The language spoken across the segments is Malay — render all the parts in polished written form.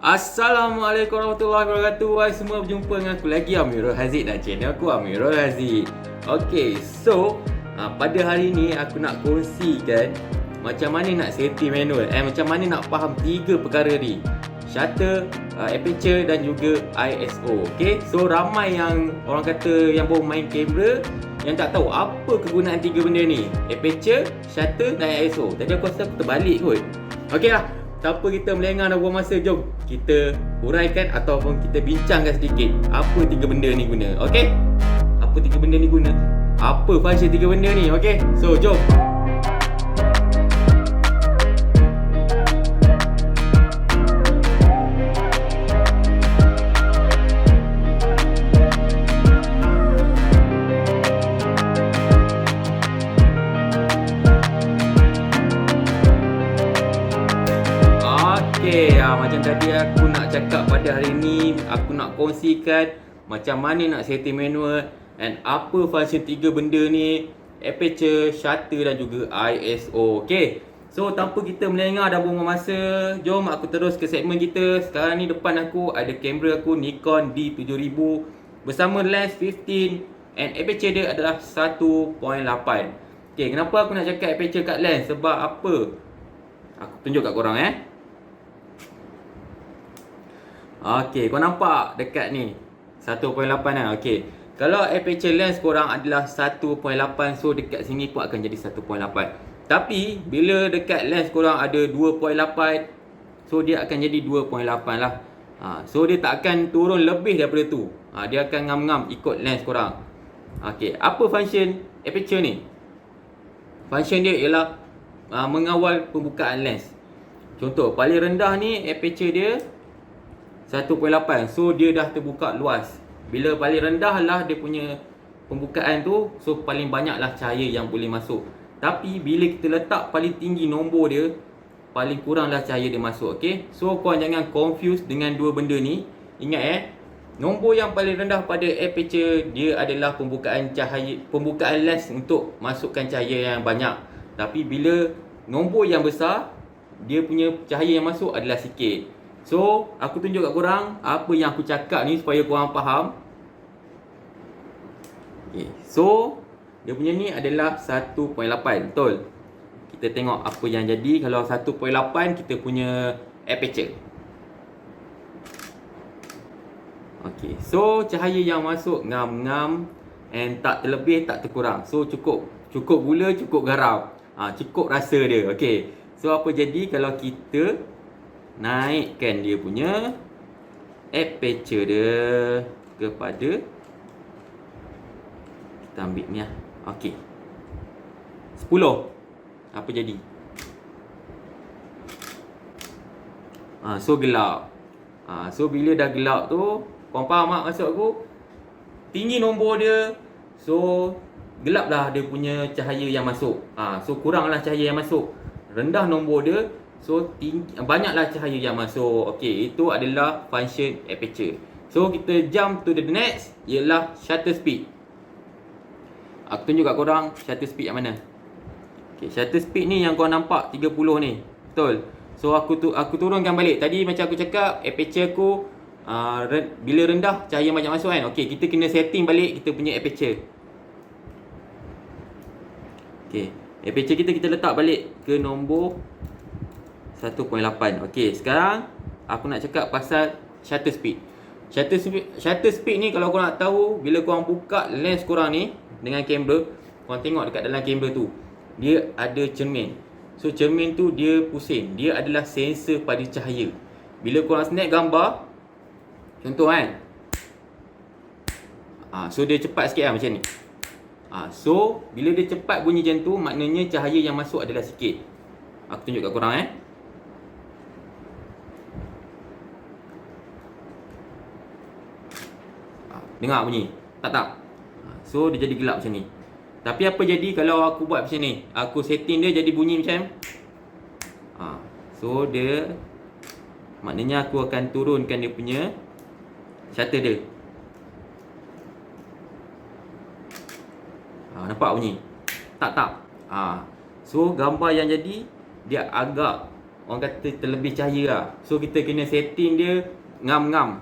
Assalamualaikum warahmatullahi wabarakatuh. Hai semua, berjumpa dengan aku lagi, Amirul Haziq, dan channel aku Amirul Haziq. Okay, so pada hari ni aku nak kongsikan macam mana nak setting manual, macam mana nak faham tiga perkara ni: shutter, aperture dan juga ISO. Okay, so ramai yang orang kata yang baru main kamera yang tak tahu apa kegunaan tiga benda ni: aperture, shutter dan ISO. Tadi aku rasa aku terbalik kot. Okay lah, tanpa kita melengah dan buang masa, jom kita huraikan ataupun kita bincangkan sedikit apa tiga benda ni guna. Okey? Apa tiga benda ni guna? Apa function tiga benda ni? Okey? So, jom. Macam tadi aku nak cakap, pada hari ni aku nak kongsikan macam mana nak setting manual and apa function tiga benda ni: aperture, shutter dan juga ISO. Okay, so tanpa kita melengah dan buang masa, jom aku terus ke segmen kita. Sekarang ni depan aku ada kamera aku Nikon D7000 bersama lens 15 and aperture dia adalah 1.8. Okay, kenapa aku nak cakap aperture kat lens? Sebab apa? Aku tunjuk kat korang Okey, kau nampak dekat ni 1.8 kan? Okey, kalau aperture lens korang adalah 1.8, so dekat sini pun akan jadi 1.8. Tapi bila dekat lens korang ada 2.8, so dia akan jadi 2.8 lah. So dia tak akan turun lebih daripada tu. Dia akan ngam-ngam ikut lens korang. Okey, apa function aperture ni? Function dia ialah mengawal pembukaan lens. Contoh, paling rendah ni aperture dia 1.8, so dia dah terbuka luas. Bila paling rendah lah dia punya pembukaan tu, so paling banyak lah cahaya yang boleh masuk. Tapi bila kita letak paling tinggi nombor dia, paling kurang lah cahaya dia masuk. Okay, so korang jangan confuse dengan dua benda ni. Ingat nombor yang paling rendah pada aperture dia adalah pembukaan cahaya, pembukaan lens untuk masukkan cahaya yang banyak. Tapi bila nombor yang besar, dia punya cahaya yang masuk adalah sikit. So, aku tunjuk kat korang apa yang aku cakap ni supaya korang faham. Okay, so dia punya ni adalah 1.8, betul? Kita tengok apa yang jadi kalau 1.8 kita punya aperture. Okay, so cahaya yang masuk ngam-ngam and tak terlebih tak terkurang. So cukup gula, cukup garam. Cukup rasa dia. Okay, so apa jadi kalau kita naikkan dia punya aperture dia kepada, kita ambil ni lah. Okey, 10. Apa jadi? So gelap. So bila dah gelap tu, korang faham tak maksud aku? Tinggi nombor dia, so gelap lah dia punya cahaya yang masuk. So kuranglah cahaya yang masuk. Rendah nombor dia, so banyaklah cahaya yang masuk. Okey, itu adalah function aperture. So kita jump to the next, ialah shutter speed. Aku tunjuk kat korang shutter speed yang mana. Okey, shutter speed ni yang korang nampak 30 ni, betul? So aku turunkan balik. Tadi macam aku cakap, aperture aku bila rendah cahaya banyak masuk kan. Okey, kita kena setting balik kita punya aperture. Okey, aperture kita letak balik ke nombor 1.8. Okey, sekarang aku nak cakap pasal shutter speed. Shutter speed ni kalau korang nak tahu, bila korang buka lens korang ni dengan kamera, korang tengok dekat dalam kamera tu, dia ada cermin. So cermin tu dia pusing. Dia adalah sensor pada cahaya. Bila korang snap gambar, contoh kan, so dia cepat sikit lah macam ni. So bila dia cepat bunyi macam tu, maknanya cahaya yang masuk adalah sikit. Aku tunjuk kat korang dengar bunyi? Tak. So dia jadi gelap macam ni. Tapi apa jadi kalau aku buat macam ni? Aku setting dia jadi bunyi macam so dia, maknanya aku akan turunkan dia punya shutter dia. Nampak bunyi? Tak. So gambar yang jadi dia agak orang kata terlebih cahaya lah. So kita kena setting dia ngam-ngam.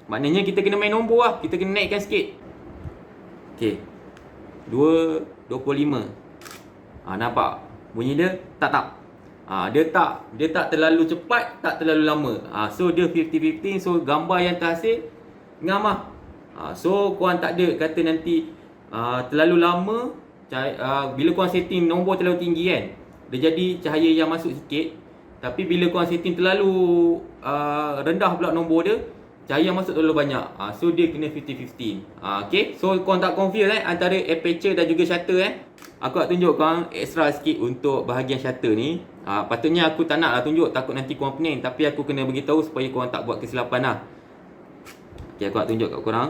Maknanya kita kena main nombor lah. Kita kena naikkan sikit. Okay, 2.25. Nampak bunyi dia? Tak. Dia tak terlalu cepat, tak terlalu lama. So dia 50-50. So gambar yang terhasil ngam lah. So korang tak ada kata nanti terlalu lama. Bila korang setting nombor terlalu tinggi kan, dia jadi cahaya yang masuk sikit. Tapi bila korang setting terlalu rendah pula nombor dia, cahaya yang masuk terlalu banyak. So dia kena 50-50. Okay, so korang tak confuse antara aperture dan juga shutter Aku nak tunjuk korang extra sikit untuk bahagian shutter ni. Patutnya aku tak nak lah tunjuk, takut nanti korang pening. Tapi aku kena beritahu supaya korang tak buat kesilapan lah. Okay, aku nak tunjuk kat korang.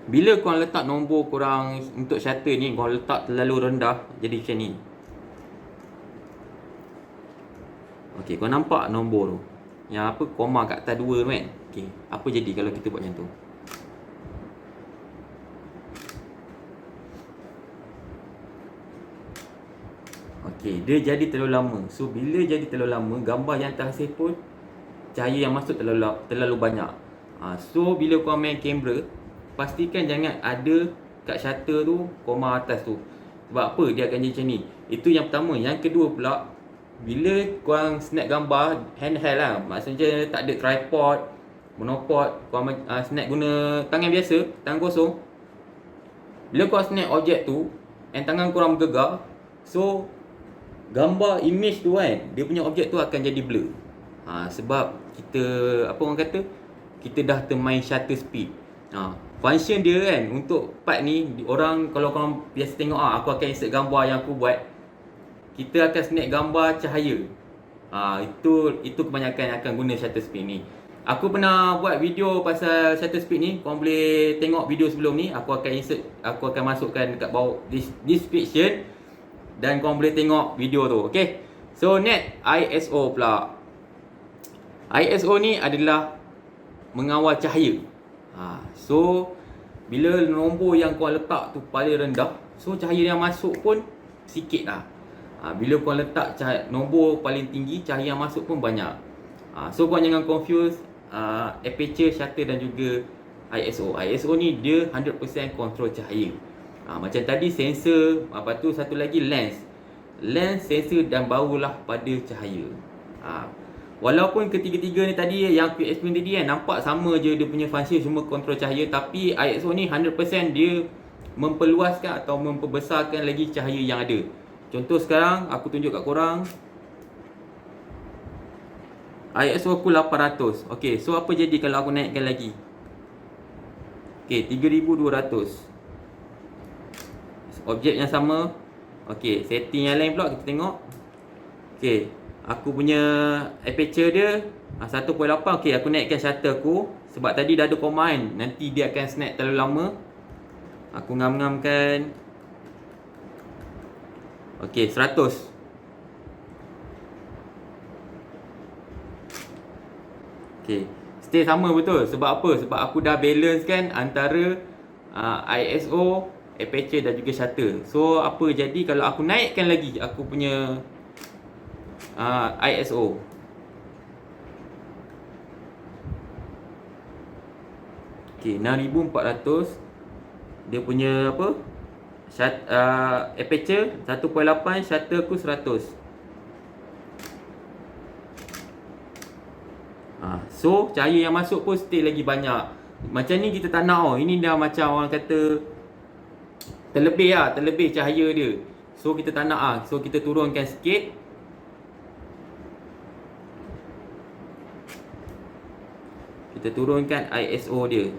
Bila korang letak nombor korang untuk shutter ni, korang letak terlalu rendah, jadi macam ni. Okay, korang nampak nombor tu? Yang apa, koma kat atas 2 tu kan? Okay, apa jadi kalau kita buat macam tu? Okay, dia jadi terlalu lama. So bila jadi terlalu lama, gambar yang terhasil pun cahaya yang masuk terlalu banyak. So bila korang main kamera, pastikan jangan ada kat shutter tu koma atas tu. Sebab apa dia akan jadi macam ni? Itu yang pertama. Yang kedua pula, bila korang snap gambar handheld lah, maksudnya tak ada tripod, monopod, korang snap guna tangan biasa, tangan kosong. Bila korang snap objek tu and tangan korang bergegar, so gambar image tu kan, dia punya objek tu akan jadi blur. Sebab kita, apa orang kata, kita dah termain shutter speed. Function dia kan untuk part ni, orang kalau korang biasa tengok aku akan insert gambar yang aku buat, kita akan snap gambar cahaya. Itu kebanyakan akan guna shutter speed ni. Aku pernah buat video pasal shutter speed ni, korang boleh tengok video sebelum ni. Aku akan masukkan dekat bawah description, dan korang boleh tengok video tu. Okay, so net ISO pula. ISO ni adalah mengawal cahaya. So bila nombor yang korang letak tu paling rendah, so cahaya yang masuk pun sikit lah. Bila korang letak nombor paling tinggi, cahaya yang masuk pun banyak. So korang jangan confuse aperture, shutter dan juga ISO. ISO ni dia 100% control cahaya. Macam tadi sensor, lepas tu satu lagi lens. Lens, sensor dan barulah pada cahaya. Walaupun ketiga-tiga ni tadi yang aku explain tadi kan, nampak sama je dia punya function, semua control cahaya. Tapi ISO ni 100% dia memperluaskan atau memperbesarkan lagi cahaya yang ada. Contoh sekarang aku tunjuk kat korang, ISO aku 800. Okay, so apa jadi kalau aku naikkan lagi? Okay, 3200. Objek yang sama. Okay, setting yang lain pula kita tengok. Okay, aku punya aperture dia 1.8. Okay, aku naikkan shutter aku. Sebab tadi dah ada koma kan, nanti dia akan snap terlalu lama. Aku ngam-ngamkan. Okay, 100. Okay, stay sama betul. Sebab apa? Sebab aku dah balance kan antara ISO, aperture dan juga shutter. So apa jadi kalau aku naikkan lagi aku punya ISO. Okay, 6400. Dia punya apa? Aperture 1.8, shutter aku 100. So cahaya yang masuk pun still lagi banyak. Macam ni kita tak nak. Ini dah macam orang kata terlebih cahaya dia. So kita tak nak So kita turunkan sikit. Kita turunkan ISO dia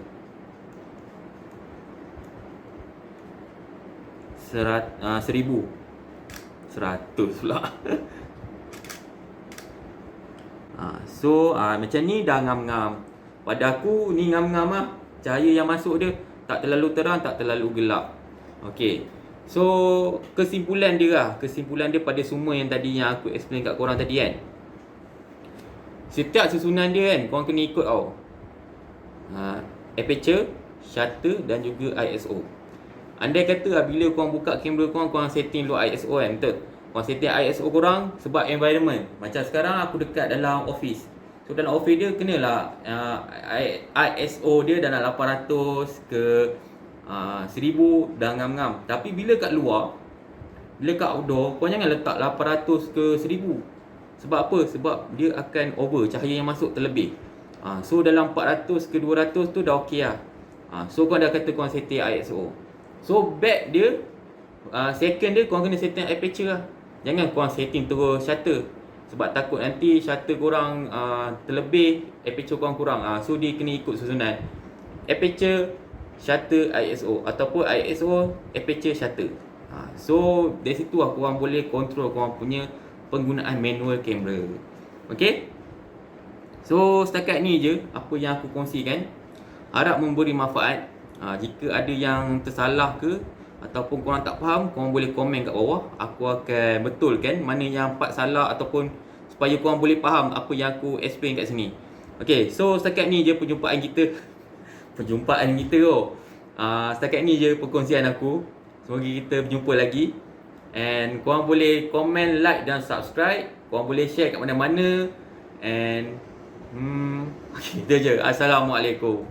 1000. 100 pula. So macam ni dah ngam-ngam. Pada aku ni ngam-ngam lah. Cahaya yang masuk dia tak terlalu terang, tak terlalu gelap. Okay, so kesimpulan dia pada semua yang tadi yang aku explain kat korang tadi kan, setiap susunan dia kan korang kena ikut aperture, shutter dan juga ISO. Andai kata bila korang buka kamera korang setting dulu ISO kan, betul? konsisten ISO korang sebab environment. Macam sekarang aku dekat dalam office. So dalam office dia kenalah ISO dia dalam 800 ke 1000 dah ngam-ngam. Tapi bila kat luar, bila kat outdoor, kau jangan letak 800 ke 1000. Sebab apa? Sebab dia akan over, cahaya yang masuk terlebih. So dalam 400 ke 200 tu dah okey lah. So kau dah kata kau setting ISO. So back dia, second dia kau kena setting aperture lah. Jangan kau setting terus shutter. Sebab takut nanti shutter korang terlebih, aperture korang kurang. So dia kena ikut susunan aperture, shutter, ISO. Ataupun ISO, aperture, shutter. So dari situ lah korang boleh control korang punya penggunaan manual camera. Okay. So setakat ni je apa yang aku kongsikan. Harap memberi manfaat. Jika ada yang tersalah ke ataupun korang tak faham, korang boleh komen kat bawah. Aku akan betulkan mana yang part salah ataupun supaya korang boleh faham apa yang aku explain kat sini. Okay, so setakat ni je perjumpaan kita. Setakat ni je perkongsian aku. Semoga kita berjumpa lagi. And korang boleh komen, like dan subscribe. Korang boleh share kat mana-mana. And okay, itu je. Assalamualaikum.